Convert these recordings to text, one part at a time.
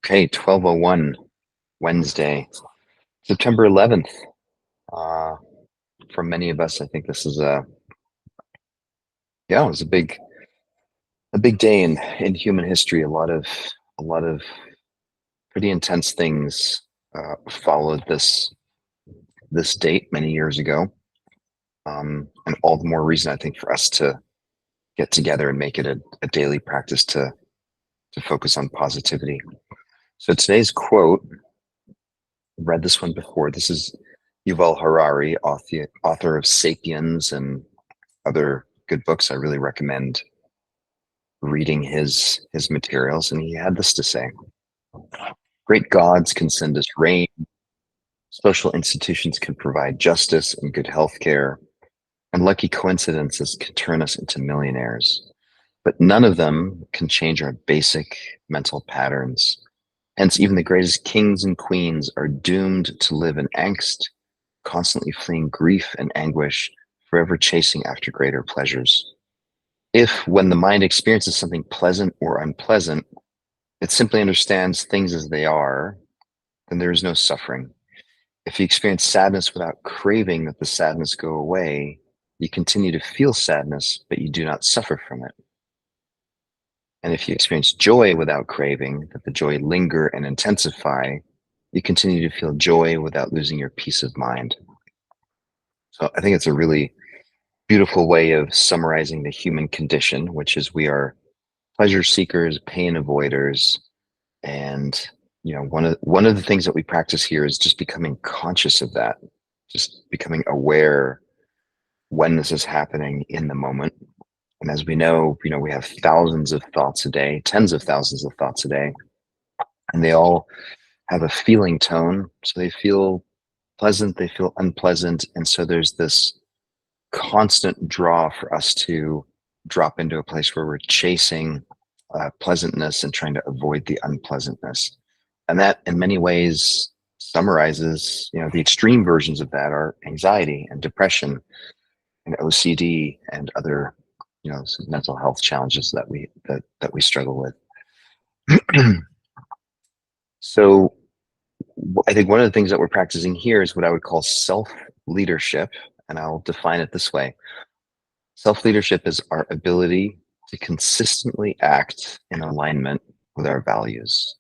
Okay, 12:01 Wednesday, September 11th. Uh, for many of us, I think this is it was a big day in human history. A lot of pretty intense things followed this date many years ago, and all the more reason I think for us to get together and make it a daily practice to focus on positivity. So today's quote, I've read this one before. This is Yuval Harari, author of *Sapiens* and other good books. I really recommend reading his materials. And he had this to say: great gods can send us rain, social institutions can provide justice and good health care, and lucky coincidences can turn us into millionaires. But none of them can change our basic mental patterns. Hence, even the greatest kings and queens are doomed to live in angst, constantly fleeing grief and anguish, forever chasing after greater pleasures. If, when the mind experiences something pleasant or unpleasant, it simply understands things as they are, then there is no suffering. If you experience sadness without craving that the sadness go away, you continue to feel sadness, but you do not suffer from it. And if you experience joy without craving that the joy linger and intensify, you continue to feel joy without losing your peace of mind. So I think it's a really beautiful way of summarizing the human condition, which is we are pleasure seekers, pain avoiders, and one of the things that we practice here is just becoming conscious of that, just becoming aware when this is happening in the moment. And as we know, we have thousands of thoughts a day, tens of thousands of thoughts a day, and they all have a feeling tone. So they feel pleasant, they feel unpleasant, and so there's this constant draw for us to drop into a place where we're chasing pleasantness and trying to avoid the unpleasantness. And that, in many ways, summarizes, the extreme versions of that are anxiety and depression and OCD and other, some mental health challenges that we struggle with. So, I think one of the things that we're practicing here is what I would call self leadership, and I'll define it this way: self leadership is our ability to consistently act in alignment with our values.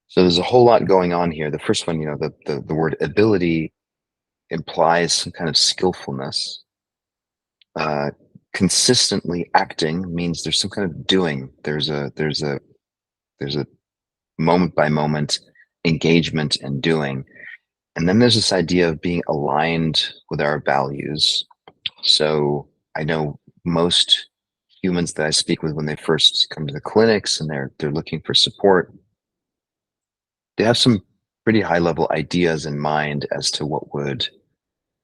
So there's a whole lot going on here. The first one, the word ability implies some kind of skillfulness. Uh, Consistently acting means there's some kind of doing. There's a moment by moment engagement and doing. And then there's this idea of being aligned with our values. So I know most humans that I speak with when they first come to the clinics and they're looking for support, they have some pretty high level ideas in mind as to what would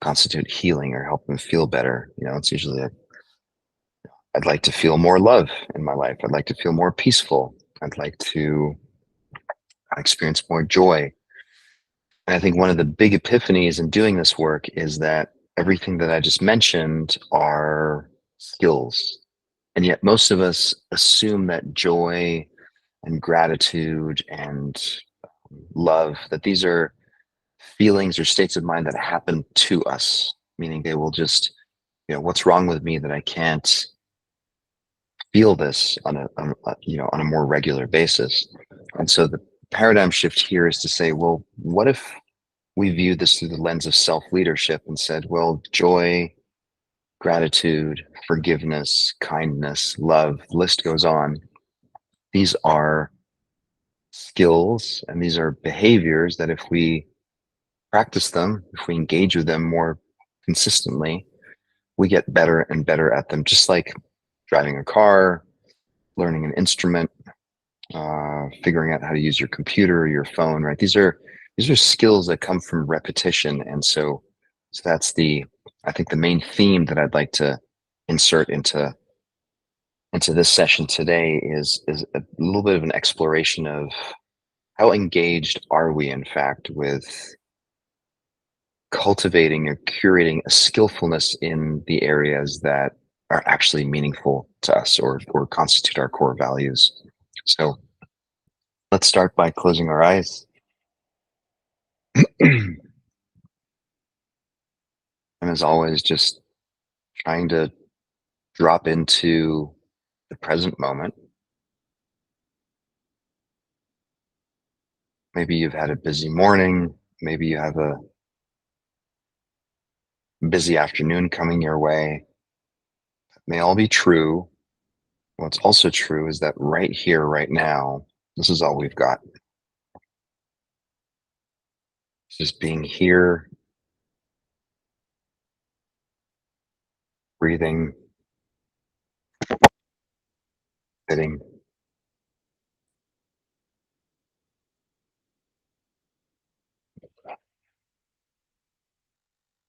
constitute healing or help them feel better. It's usually I'd like to feel more love in my life. I'd like to feel more peaceful. I'd like to experience more joy. And I think one of the big epiphanies in doing this work is that everything that I just mentioned are skills. And yet most of us assume that joy and gratitude and love, that these are feelings or states of mind that happen to us, meaning they will just, what's wrong with me that I can't feel this on a more regular basis. And so the paradigm shift here is to say, well, what if we viewed this through the lens of self-leadership and said, well, joy, gratitude, forgiveness, kindness, love, the list goes on. These are skills and these are behaviors that if we practice them, if we engage with them more consistently, we get better and better at them, just like driving a car, learning an instrument, figuring out how to use your computer or your phone, right? These are skills that come from repetition. And so that's I think the main theme that I'd like to insert into this session today is a little bit of an exploration of how engaged are we, in fact, with cultivating or curating a skillfulness in the areas that are actually meaningful to us or constitute our core values. So Let's start by closing our eyes. And as always, just trying to drop into the present moment. Maybe you've had a busy morning. Maybe you have a busy afternoon coming your way. May all be true. What's also true is that right here, right now, this is all we've got. Just being here, breathing, sitting,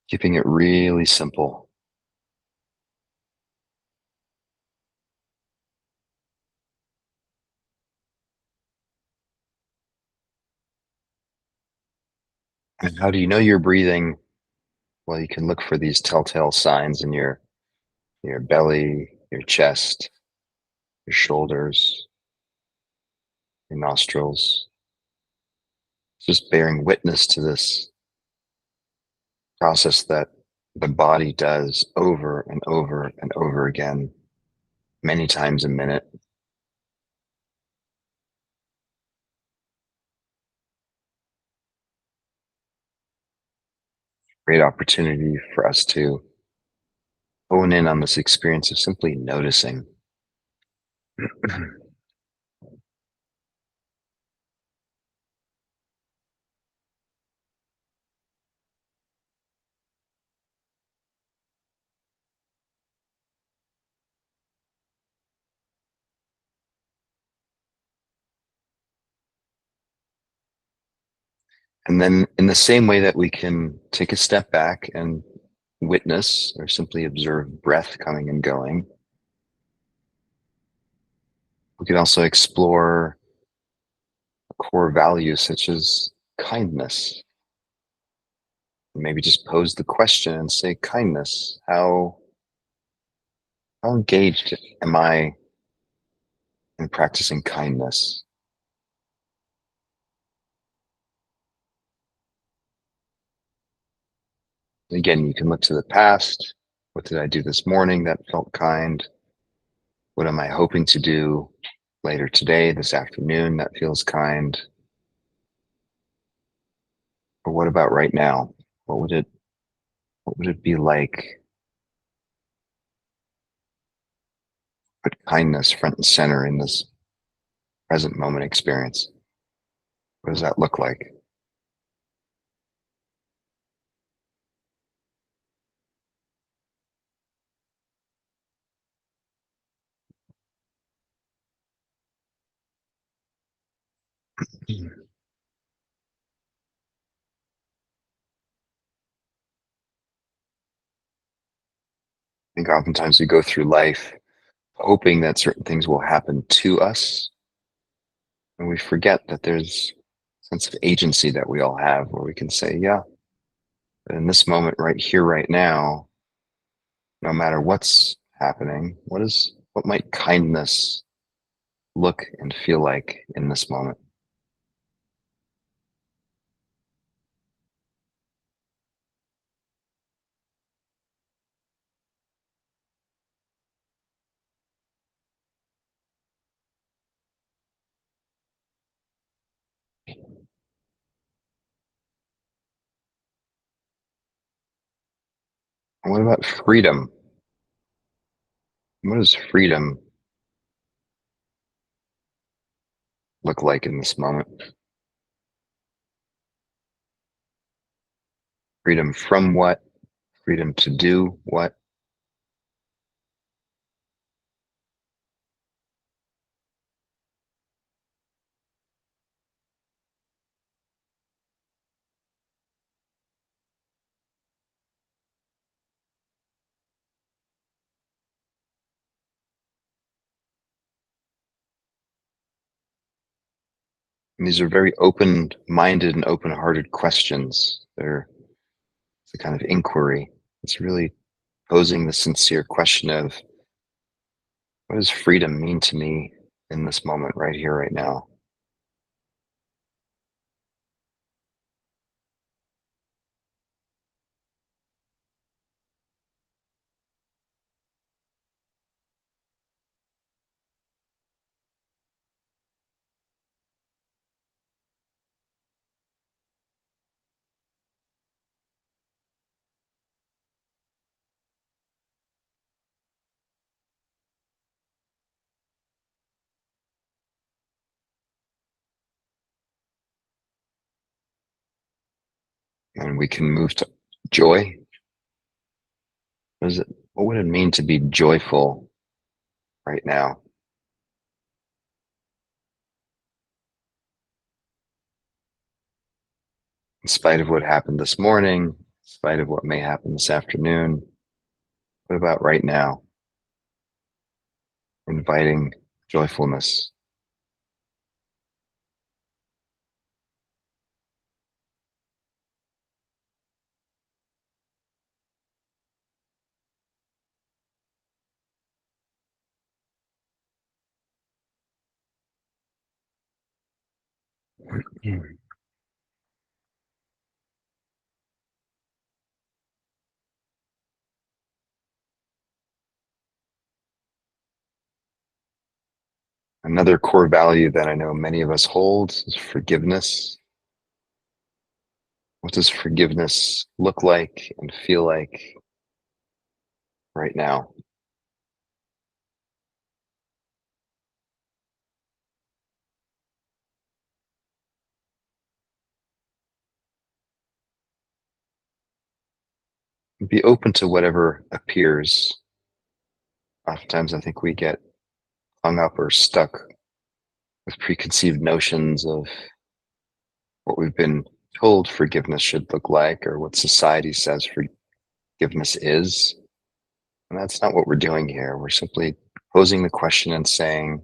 keeping it really simple. And how do you know you're breathing? Well, you can look for these telltale signs in your belly, your chest, your shoulders, your nostrils, just bearing witness to this process that the body does over and over and over again, many times a minute. Great opportunity for us to hone in on this experience of simply noticing. And then, in the same way that we can take a step back and witness or simply observe breath coming and going, we can also explore core values such as kindness. Maybe just pose the question and say, kindness, how engaged am I in practicing kindness? Again, you can look to the past. What did I do this morning that felt kind? What am I hoping to do later today, this afternoon that feels kind? Or what about right now? What would it be like? Put kindness front and center in this present moment experience. What does that look like? I think oftentimes we go through life hoping that certain things will happen to us, and we forget that there's a sense of agency that we all have where we can say, yeah, in this moment right here, right now, no matter what's happening, what might kindness look and feel like in this moment? And what about freedom? What does freedom look like in this moment? Freedom from what? Freedom to do what? And these are very open-minded and open-hearted questions. It's a kind of inquiry. It's really posing the sincere question of what does freedom mean to me in this moment, right here, right now? and we can move to joy. What would it mean to be joyful right now, in spite of what happened this morning, in spite of what may happen this afternoon? What about right now? Inviting joyfulness. Another core value that I know many of us hold is forgiveness. What does forgiveness look like and feel like right now? Be open to whatever appears. Oftentimes, I think we get hung up or stuck with preconceived notions of what we've been told forgiveness should look like or what society says forgiveness is. And that's not what we're doing here. We're simply posing the question and saying,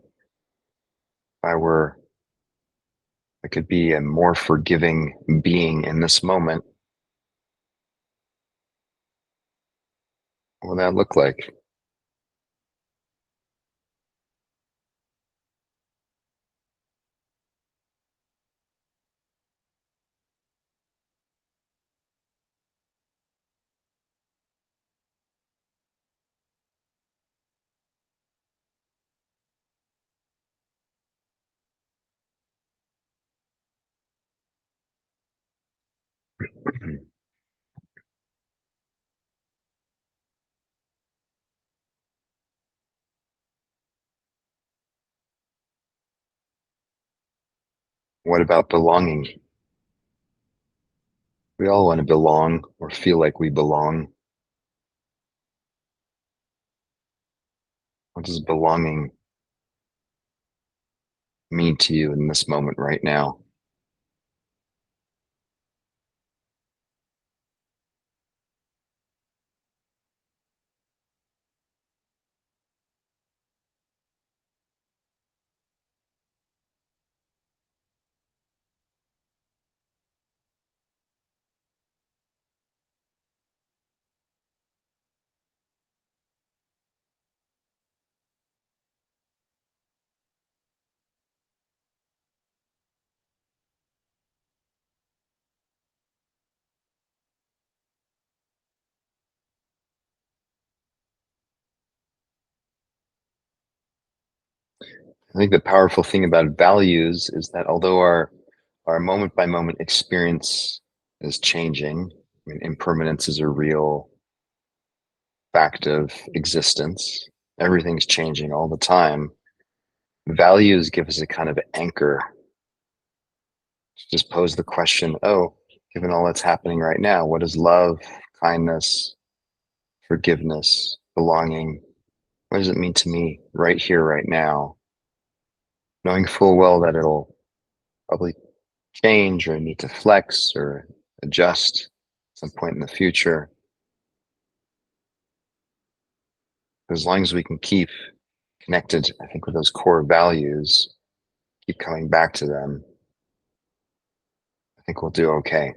if I could be a more forgiving being in this moment, what would that look like? What about belonging? We all want to belong or feel like we belong. What does belonging mean to you in this moment right now? I think the powerful thing about values is that although our moment by moment experience is changing, I mean, impermanence is a real fact of existence. Everything's changing all the time. Values give us a kind of anchor to just pose the question, oh, given all that's happening right now, what is love, kindness, forgiveness, belonging? What does it mean to me right here, right now? Knowing full well that it'll probably change or need to flex or adjust at some point in the future. As long as we can keep connected, I think, with those core values, keep coming back to them, I think we'll do okay.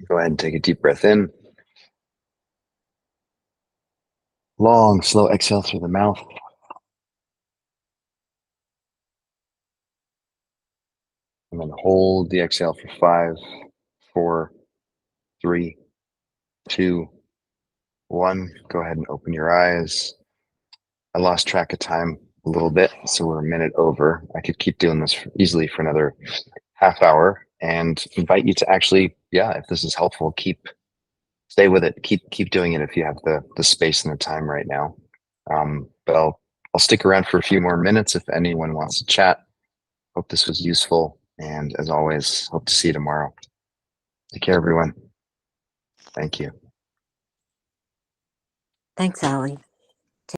Go ahead and take a deep breath in. Long, slow exhale through the mouth. And then hold the exhale for 5, 4, 3, 2, 1. Go ahead and open your eyes. I lost track of time a little bit, so we're a minute over. I could keep doing this easily for another half hour, and invite you to actually, yeah, if this is helpful, stay with it. Keep doing it if you have the space and the time right now. But I'll stick around for a few more minutes if anyone wants to chat. Hope this was useful, and as always, hope to see you tomorrow. Take care, everyone. Thank you. Thanks, Oli.